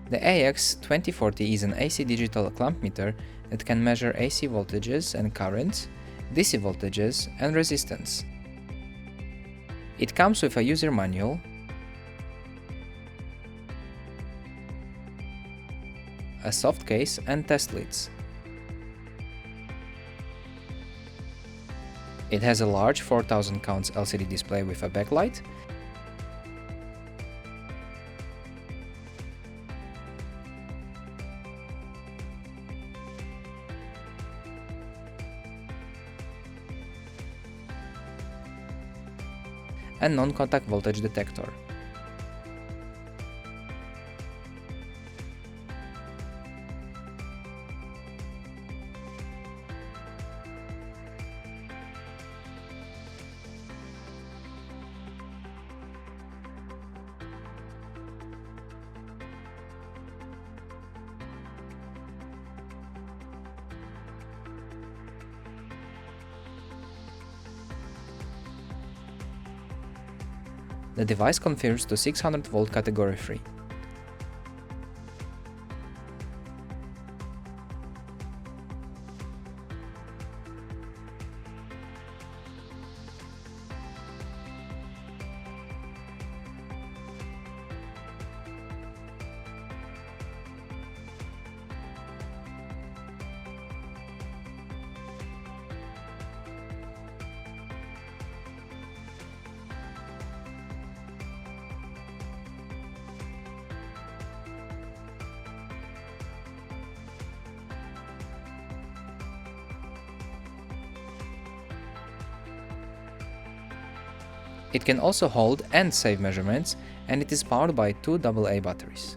The AX-2040 is an AC digital clamp meter that can measure AC voltages and currents, DC voltages and resistance. It comes with a user manual, a soft case and test leads. It has a large 4000 counts LCD display with a backlight, and non-contact voltage detector. The device confirms to 600 volt category 3. It can also hold and save measurements, and it is powered by two AA batteries.